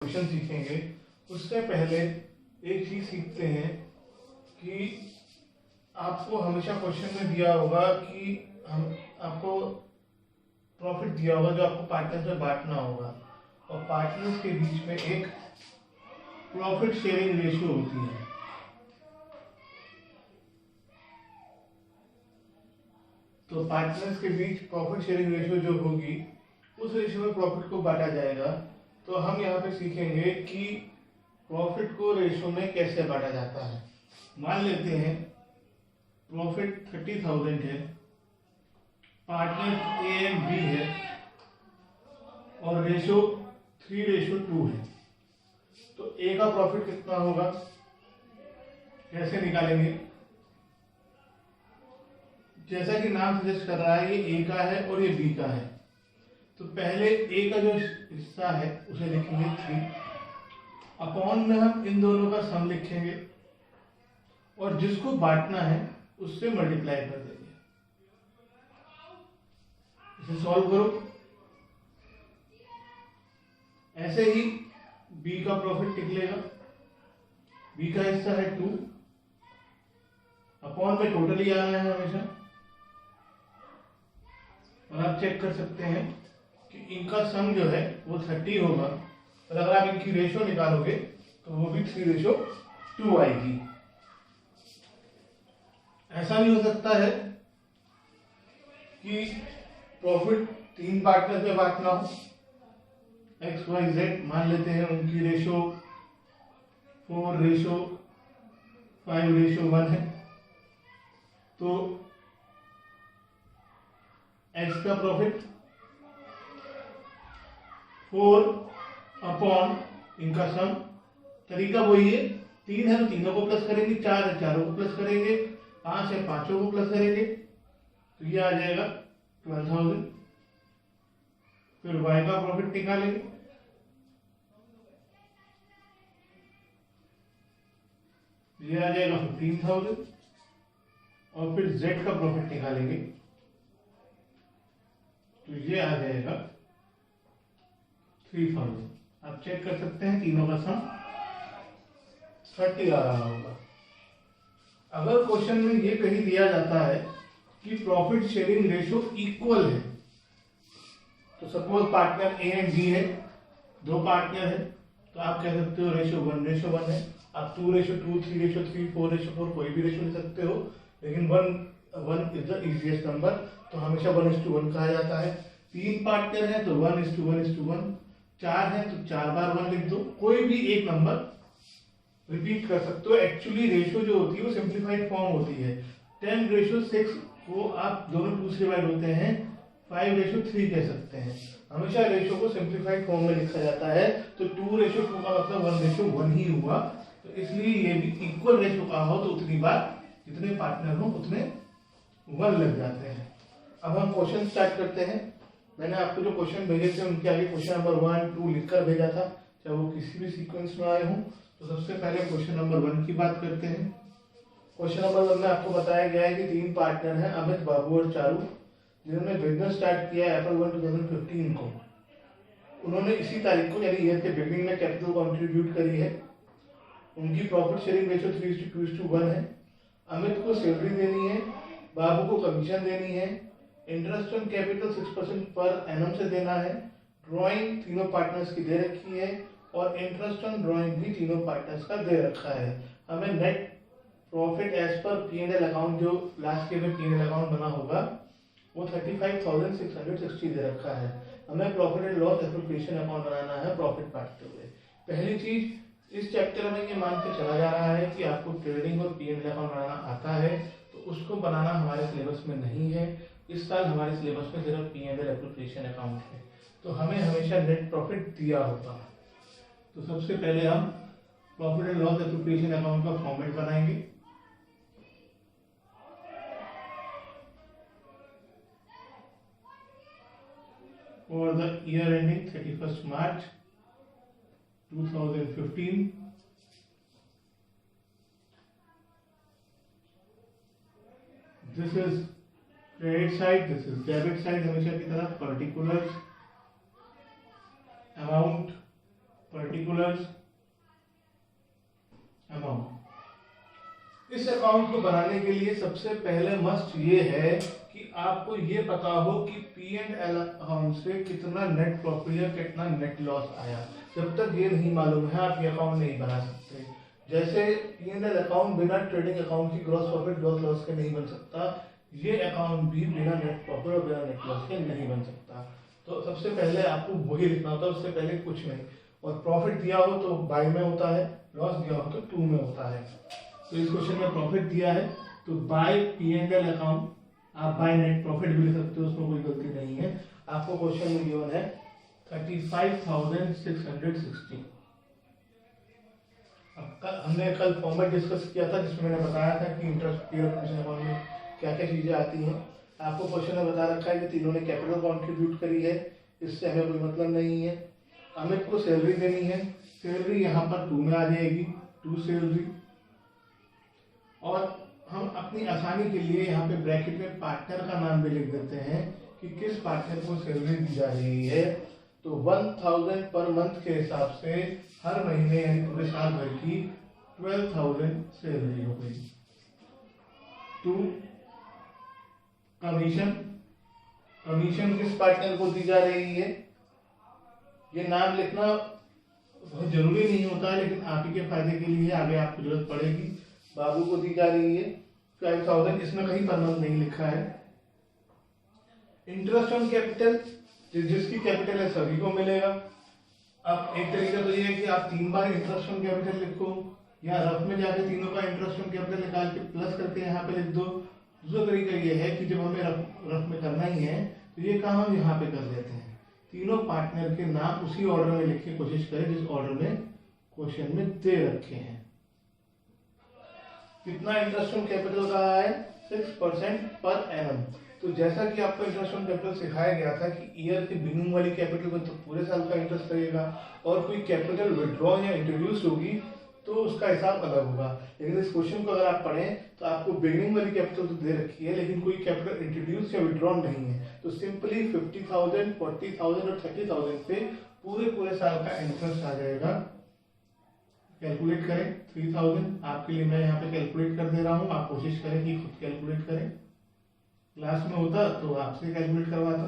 Question सीखेंगे उससे पहले एक चीज सीखते हैं कि आपको हमेशा क्वेश्चन में दिया होगा कि हम आपको प्रॉफिट दिया होगा जो आपको पार्टनर्स में बांटना होगा और पार्टनर्स के बीच में एक प्रॉफिट शेयरिंग रेशियो होती है। तो पार्टनर्स के बीच प्रॉफिट शेयरिंग रेशियो जो होगी उस रेशियो में प्रॉफिट को बांटा जाएगा। तो हम यहाँ पे सीखेंगे कि प्रॉफिट को रेशियो में कैसे बांटा जाता है। मान लेते हैं प्रॉफिट 30,000 है, पार्टनर ए एंड बी है और रेशियो 3:2 है। तो ए का प्रॉफिट कितना होगा, कैसे निकालेंगे? जैसा कि नाम सजेस्ट कर रहा है ये ए का है और ये बी का है, तो पहले ए का जो हिस्सा है उसे लिखेंगे 3 अपॉन में हम इन दोनों का सम लिखेंगे और जिसको बांटना है उससे मल्टीप्लाई कर देंगे। इसे सॉल्व करो। ऐसे ही बी का प्रॉफिट निकलेगा, बी का हिस्सा है 2 अपॉन में टोटल ही आना है हमेशा। और आप चेक कर सकते हैं कि इनका सम जो है वो 30 होगा और अगर आप इनकी रेशियो निकालोगे तो वो भी 3:2 आएगी। ऐसा भी हो सकता है कि प्रॉफिट 3 पार्टनर में बांटना हो, एक्स वाई जेड मान लेते हैं, उनकी रेशियो 4:5:1 है। तो एक्स का प्रॉफिट 4 अपॉन इनका सम, तरीका वही है, 3 है तो तीनों को प्लस करेंगे, 4 है चारों को प्लस करेंगे, 5 है पांचों को प्लस करेंगे, तो ये आ जाएगा 12,000। फिर y का प्रॉफिट निकालेंगे, ये आ जाएगा 15,000 और फिर z का प्रॉफिट निकालेंगे तो ये आ जाएगा 3,000। आप चेक कर सकते हैं तीनों का सम 30 आ रहा होगा। अगर क्वेश्चन में ये कहीं दिया जाता है कि प्रॉफिट शेयरिंग रेशियो इक्वल है, तो suppose partner A and B है, 2 पार्टनर है, तो आप कह सकते हो रेशियो 1:1 है। आप 2:2, 3:3, 4:4 कोई भी रेशियो ले सकते हो, लेकिन 1 इज द इजीएस्ट नंबर, तो हमेशा 1:1 कहा जाता है। 3 पार्टनर है तो 1:1:1, 4 है तो 4 बार 1 लिख दो, कोई भी एक नंबर रिपीट कर सकते हो। एक्चुअली रेशियो जो होती है वो सिंप्लीफाइड फॉर्म होती है। 10:6 को आप दोनों 2 से डिवाइड होते हैं, 5:3 कह सकते हैं। हमेशा रेशियो को सिंप्लीफाइड फॉर्म में लिखा जाता है, तो 2:2 का मतलब 1:1 ही हुआ। तो इसलिए ये भी इक्वल रेशियो का हो तो उतनी बार जितने पार्टनर हो उतने 1 लग जाते हैं। अब हम क्वेश्चन स्टार्ट करते हैं। मैंने आपको जो क्वेश्चन भेजे थे उनके आगे क्वेश्चन नंबर 1, 2 लिखकर भेजा था, चाहे वो किसी भी सीक्वेंस में आए हों। तो सबसे पहले क्वेश्चन नंबर 1 की बात करते हैं। क्वेश्चन नंबर 1 में आपको बताया गया है कि 3 पार्टनर हैं, अमित, बाबू और चारू, जिन्होंने बिजनेस स्टार्ट किया है April 1, 2015 को। उन्होंने इसी तारीख को यानी ईयर के बिगिनिंग में कैपिटल कंट्रीब्यूट करी है। उनकी प्रॉफिट शेयरिंग रेशियो 3:2:1 है। अमित को सैलरी देनी है, बाबू को कमीशन देनी है, interest on capital 6% per annum से देना है, ड्राइंग तीनों पार्टनर्स की दे रखी है और इंटरेस्ट ऑन ड्राइंग भी तीनों पार्टनर्स का दे रखा है। हमें net profit as per P&L account जो लास्ट ईयर में P&L अकाउंट बना होगा वो 35,660 दे रखा है। हमें profit and loss appropriation account बनाना है प्रॉफिट बांटते हुए। पहली चीज, इस चैप्टर में ये मान के चला जा रहा है कि आपको ट्रेडिंग और P&L अकाउंट बनाना आता है, तो उसको बनाना हमारे सिलेबस में नहीं है। इस साल हमारे सिलेबस में सिर्फ P&L एप्रोप्रिएशन अकाउंट है, तो हमें हमेशा नेट प्रॉफिट दिया होगा। तो सबसे पहले हम profit and loss appropriation account का फॉर्मेट बनाएंगे। For the year ending 31st March 2015, this is credit side, this is debit side। हमेशा की तरह पर्टिकुलर अमाउंट पर्टिकुलर्स अमाउंट। इस अकाउंट को बनाने के लिए सबसे पहले मस्ट ये है कि आपको ये पता हो कि P&L अकाउंट से कितना नेट प्रॉफिट या कितना नेट लॉस आया। जब तक ये नहीं मालूम है आप ये अकाउंट नहीं बना सकते। जैसे P&L अकाउंट बिना ट्रेडिंग अकाउंट की ग्रॉस प्रॉफिट ग्रॉस लॉस के नहीं बन सकता, ये अकाउंट भी बिना नेट प्रॉफिट और बिना नेट लॉस के नहीं बन सकता। तो सबसे पहले आपको वही लिखना होता है, उससे पहले कुछ नहीं। और प्रॉफिट दिया हो तो बाय में होता है, लॉस दिया हो तो टू में होता है। तो इस क्वेश्चन में प्रॉफिट दिया है तो बाय P&L अकाउंट, आप बाय नेट प्रॉफिट भी लिख सकते हो, उसमें कोई गलती नहीं है। आपको क्वेश्चन में गिवन है 35,660। हमने कल फॉर्मेट डिस्कस किया था जिसमें मैंने बताया था कि इंटरेस्ट पेड अकाउंट में क्या क्या चीजें आती हैं। आपको क्वेश्चन में बता रखा है कि तीनों ने कैपिटल कॉन्ट्रीब्यूट करी है, इससे हमें कोई मतलब नहीं है। अमित को सैलरी देनी है, सैलरी यहाँ पर 2 में आ जाएगी, 2 सैलरी। और हम अपनी आसानी के लिए यहाँ पे ब्रैकेट में पार्टनर का नाम भी लिख देते हैं कि किस पार्टनर को सैलरी दी जा रही है। तो 1000 पर मंथ के हिसाब से हर महीने यानी पूरे साल भर की 12,000 सैलरी हो गई। 2 कमीशन, कमीशन किस पार्टनर को दी जा रही है, ये नाम लिखना बहुत जरूरी नहीं होता है, लेकिन आप ही के फायदे के लिए आगे आपको जरूरत पड़ेगी। बाबू को दी जा रही है 5,000, इसमें कहीं पर मंथ नहीं लिखा है। इंटरेस्ट ऑन कैपिटल, जिसकी कैपिटल है सभी को मिलेगा। अब एक तरीका तो ये है कि आप 3 बार इंटरेस्ट ऑन कैपिटल लिखो, या रफ में जाके तीनों का इंटरेस्ट ऑन कैपिटल निकाल के प्लस करके यहाँ पे लिख दो। दूसरा तरीका ये है कि जब हमें रफ में करना ही है तो ये काम हम यहाँ पे कर देते हैं। तीनों पार्टनर के नाम उसी ऑर्डर में लिखने की कोशिश करें जिस ऑर्डर में क्वेश्चन में दे रखे हैं। कितना इंटरेस्ट ऑन कैपिटल का है, 6% पर एनम। तो जैसा कि आपको इंटरेस्ट ऑन कैपिटल सिखाया गया था कि ईयर के बिगिनिंग वाली कैपिटल में तो पूरे साल का इंटरेस्ट रहेगा, और कोई कैपिटल विड्रॉ या इंट्रोड्यूस होगी तो उसका हिसाब अलग होगा। लेकिन इस क्वेश्चन को अगर आप पढ़ें तो आपको बिगिनिंग वाली कैपिटल तो दे रखी है, लेकिन कोई कैपिटल इंट्रोड्यूस या विड्रॉ नहीं है। तो सिंपली 50,000, 40,000 और 30,000 पे पूरे साल का इंटरेस्ट आ जाएगा। कैलकुलेट करें 3000, आपके लिए मैं यहाँ पे कैलकुलेट कर दे रहा हूँ, आप कोशिश करें कि खुद कैलकुलेट करें। क्लास में होता तो आपसे कैलकुलेट करवाता।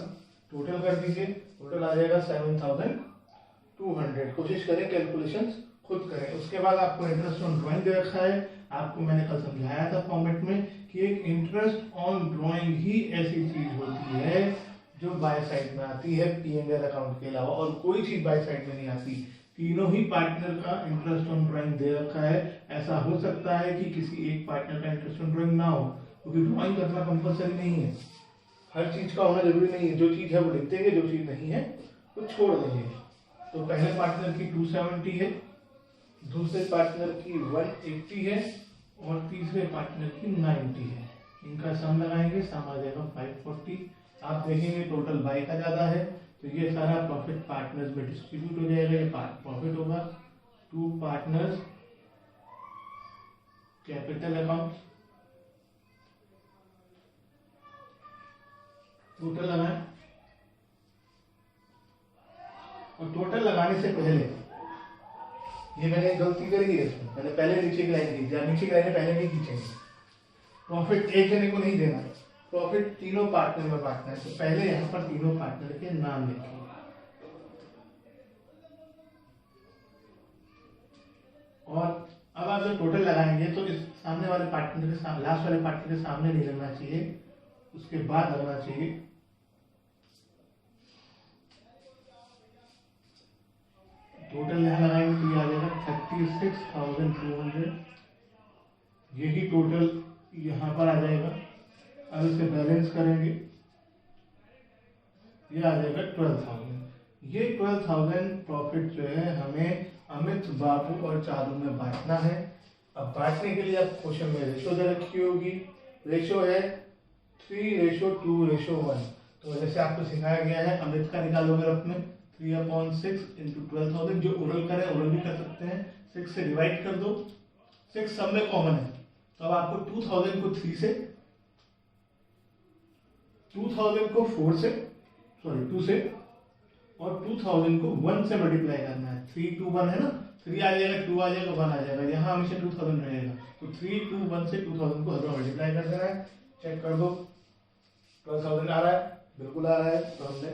टोटल कर दीजिए, टोटल आ जाएगा 7,200। कोशिश करें कैलकुलेशंस खुद करें। उसके बाद आपको इंटरेस्ट ऑन ड्राइंग दे रखा है। आपको मैंने कल समझाया था फॉर्मेट में कि एक इंटरेस्ट ऑन ड्राइंग ही ऐसी चीज होती है जो बाय साइड में आती है P&L अकाउंट के अलावा, और कोई चीज बाय साइड में नहीं आती। तीनों ही पार्टनर का इंटरेस्ट ऑन ड्राइंग दे रखा है। ऐसा हो सकता है कि किसी एक पार्टनर का इंटरेस्ट ऑन ड्राइंग ना हो, क्योंकि ड्राइंग करना कंपलसरी नहीं है, हर चीज का होना जरूरी नहीं है। जो चीज है वो लिख देंगे, जो चीज नहीं है वो छोड़ देंगे। तो पहले पार्टनर की 270 है, दूसरे पार्टनर की 180 है, और तीसरे पार्टनर की 90 है। इनका सम लगाएंगे, सम आ जाएगा 540। आप देखेंगे टोटल बाय का ज्यादा है, तो ये सारा प्रॉफिट पार्टनर्स में डिस्ट्रीब्यूट हो जाएगा। ये प्रॉफिट होगा 2 पार्टनर्स कैपिटल अकाउंट। टोटल लगाएं, और टोटल लगाने से पहले ये मैंने गलती करी है, इसमें मैंने पहले नीचे की लाइन खींची, नीचे की लाइन पहले नहीं खींचेंगे। प्रॉफिट एक जने को नहीं देना, प्रॉफिट तीनों पार्टनर में बांटना है। तो पहले यहाँ पर तीनों पार्टनर के नाम लिखिए। और अब आप जब टोटल लगाएंगे तो इस सामने वाले पार्टनर के सामने, लास्ट वाले पार्टनर के सामने नहीं लगना चाहिए, उसके बाद लगना चाहिए। टोटल यहाँ लगाएंगे तो ये आ जाएगा 36,200। यही टोटल यहाँ पर आ जाएगा। अब इसे बैलेंस करेंगे, ये आ जाएगा 12,000। ये 12,000 प्रॉफिट जो है हमें अमित, बाबू और चारू में बांटना है। अब बांटने के लिए आप क्वेश्चन में रेशो दे रखी होगी। रेशो है 3:2:1। तो जैसे आपको सिखाया गया है, अमित का निकालोगे रफ में 3/6 × 12,000। जो ओरल करें ओरल भी कर सकते हैं, 6 से डिवाइड कर दो, 6 सब में कॉमन है। तो अब आपको 2000 को 3 से, 2000 को 2 से, और 2000 को 1 से मल्टीप्लाई करना है। है। 3 2 1 है ना, 3 आ जाएगा, 2 आ जाएगा, 1 आ जाएगा, यहाँ हमेशा 2000 रहेगा। तो 3 2 1 से 2000 को 1000 मल्टीप्लाई कर देना है। चेक कर दो 12,000 आ रहा है, बिल्कुल आ रहा है, तो हमने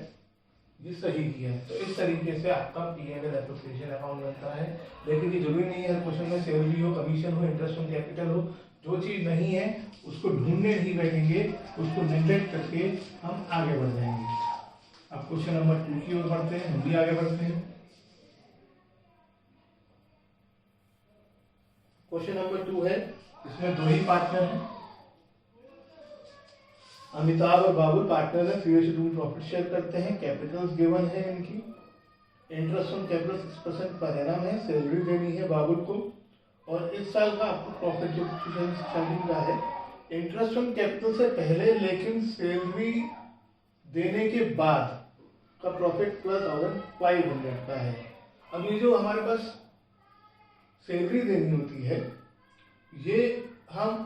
ये सही किया है। तो इस तरीके से आपका P&L एप्रोप्रिएशन अकाउंट बनता है। लेकिन ये जरूरी नहीं है हर क्वेश्चन में सैलरी हो, कमीशन हो, इंटरेस्ट ऑन कैपिटल हो। जो चीज नहीं है उसको ढूंढने नहीं बैठेंगे, उसको नेग्लेक्ट करके हम आगे बढ़ जाएंगे। अब क्वेश्चन नंबर 2 की ओर बढ़ते हैं, हम भी आगे बढ़ते हैं। क्वेश्चन नंबर 2 है, इसमें 2 ही पार्टनर हैं, अमिताभ और बाबुल पार्टनर है, 3:2 प्रॉफिट शेयर करते हैं। कैपिटल्स गिवन है इनकी, interest on capital 6% per annum है, सैलरी देनी है बाबुल को, और इस साल का आपको प्रॉफिट जो स्टार्टिंग का है इंटरेस्ट ऑन कैपिटल से पहले लेकिन सैलरी देने के बाद का प्रॉफिट 12,500 का है। अब ये जो हमारे पास सैलरी देनी होती है ये हम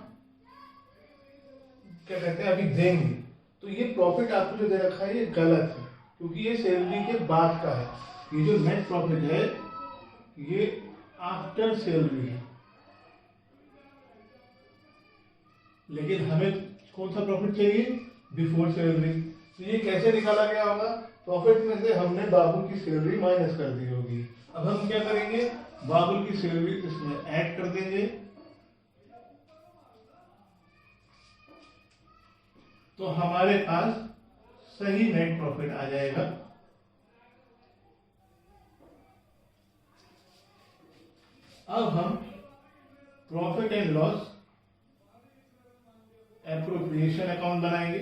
क्या कहते हैं अभी देंगे, तो ये प्रॉफिट आपको जो दे रखा है ये गलत है, क्योंकि ये सैलरी के बाद का है। ये जो नेट प्रॉफिट है ये आफ्टर सैलरी है, लेकिन हमें कौन सा प्रॉफिट चाहिए, बिफोर सैलरी। तो ये कैसे निकाला गया होगा, प्रॉफिट में से हमने बाबुल की सैलरी माइनस कर दी होगी। अब हम क्या करेंगे, बाबुल की सैलरी इसमें ऐड कर देंगे, तो हमारे पास सही नेट प्रॉफिट आ जाएगा। अब हम profit and loss appropriation account बनाएंगे,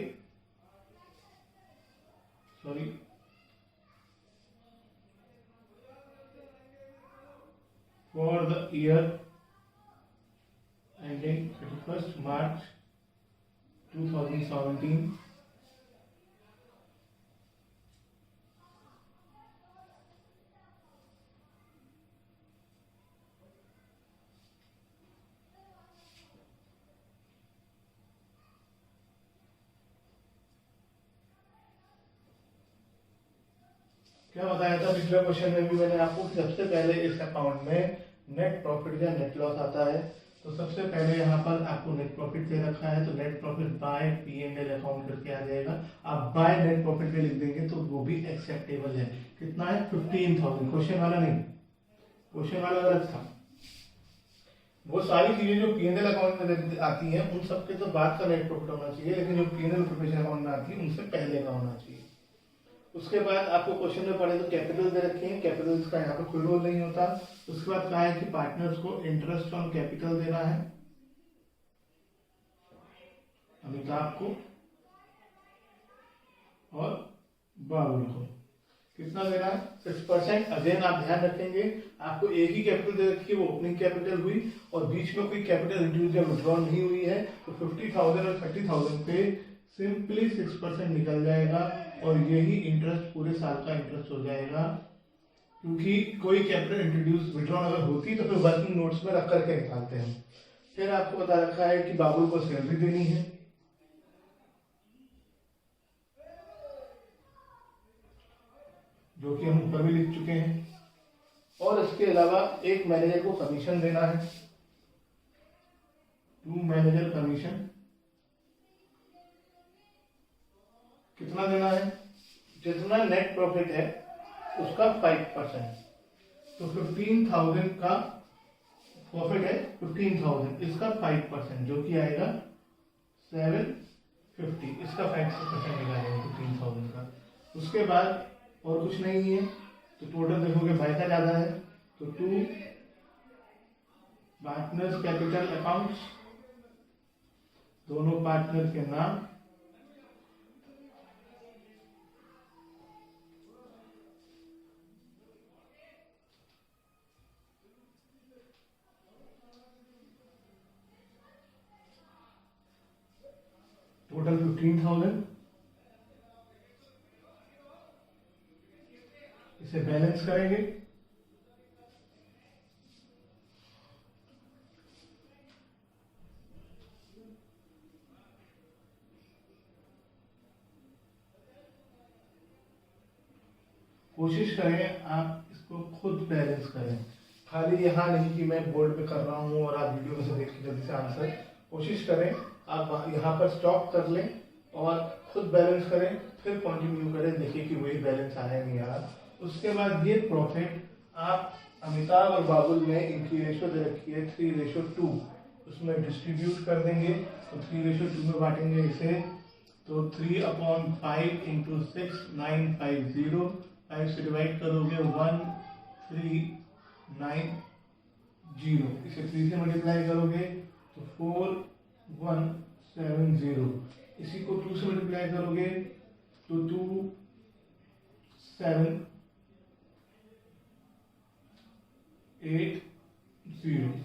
sorry for the year ending 31 March 2017। क्या बताया था पिछले क्वेश्चन में भी मैंने आपको, सबसे पहले इस अकाउंट में नेट प्रॉफिट या नेट लॉस आता है। तो सबसे पहले यहाँ पर आपको नेट प्रॉफिट दे रखा है, तो net profit by P&L account करके आ जाएगा। आप बाय नेट प्रॉफिट पे लिख देंगे तो वो भी एक्सेप्टेबल है। कितना है, 15,000। क्वेश्चन वाला नहीं, क्वेश्चन वाला गलत था। वो सारी चीजें जो P&L अकाउंट में आती हैं उन सबके तो बाद का नेट प्रॉफिट होना चाहिए, लेकिन जो P&L प्रिपरेशन अकाउंट में आती है उनसे पहले का होना चाहिए। उसके बाद आपको क्वेश्चन में पढ़े तो कैपिटल दे रखे हैं, कैपिटल्स का यहाँ पर कोई रोल नहीं होता। उसके बाद कहा है कि पार्टनर्स को इंटरेस्ट ऑन कैपिटल देना है, अमिताभ को और बाबुल को। कितना देना है, 6%। अगेन आप ध्यान रखेंगे आपको एक ही कैपिटल दे रखी है, वो ओपनिंग कैपिटल हुई और बीच में कोई कैपिटल इंट्रोड्यूस या विथड्रॉ नहीं हुई है, तो 50,000 और 30,000 पे सिंपली 6% निकल जाएगा और यही इंटरेस्ट पूरे साल का इंटरेस्ट हो जाएगा। क्योंकि कोई कैपिटल इंट्रोड्यूस विथड्रॉ अगर होती तो फिर वर्किंग नोट्स में रख करके निकालते हैं। फिर आपको बता रखा है कि बाबुल को सैलरी देनी है, जो कि हम ऊपर भी लिख चुके हैं, और इसके अलावा एक मैनेजर को कमीशन देना है, 2 मैनेजर कमीशन। कितना देना है, जितना नेट प्रॉफिट है उसका 5%। तो 15,000 का प्रॉफिट है, 15,000 इसका 5% जो कि आएगा 750, इसका 5% निकालेंगे 15,000 का। उसके बाद और कुछ नहीं है, तो टोटल देखोगे बाय का ज्यादा है, तो 2 पार्टनर्स कैपिटल अकाउंट्स, दोनों पार्टनर के नाम, टोटल 15,000। इसे बैलेंस करेंगे, कोशिश करें आप इसको खुद बैलेंस करें। खाली यहाँ नहीं कि मैं बोर्ड पे कर रहा हूँ और आप वीडियो में से देख के जल्दी से आंसर कोशिश करें, आप यहाँ पर स्टॉप कर लें और खुद बैलेंस करें, फिर कंटिन्यू करें, देखिए कि वही बैलेंस आया नहीं आ रहा। उसके बाद ये प्रॉफिट आप अमिताभ और बाबुल ने इनकी रेशो दे रखी है 3:2, उसमें डिस्ट्रीब्यूट कर देंगे। तो 3:2 में बांटेंगे इसे, तो 3/5 × 6 950, 5 से डिवाइड करोगे 1390, इसे 3 से मल्टीप्लाई करोगे तो 4170, इसी को 2 से मल्टीप्लाई करोगे तो 2780।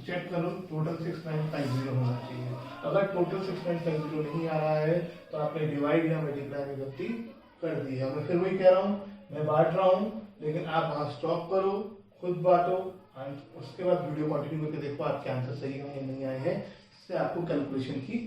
चेक करो, टोटल 6950 होना चाहिए। अगर टोटल 6950 नहीं आ रहा है तो आपने डिवाइड या मल्टीप्लाई में गलती कर दी है। मैं फिर वही कह रहा हूँ, मैं बांट रहा हूँ, लेकिन आप वहाँ स्टॉप करो, खुद बांटो, उसके बाद वीडियो कंटिन्यू करके देखो आपके आंसर सही है या नहीं आए हैं। इससे आपको कैलकुलेशन की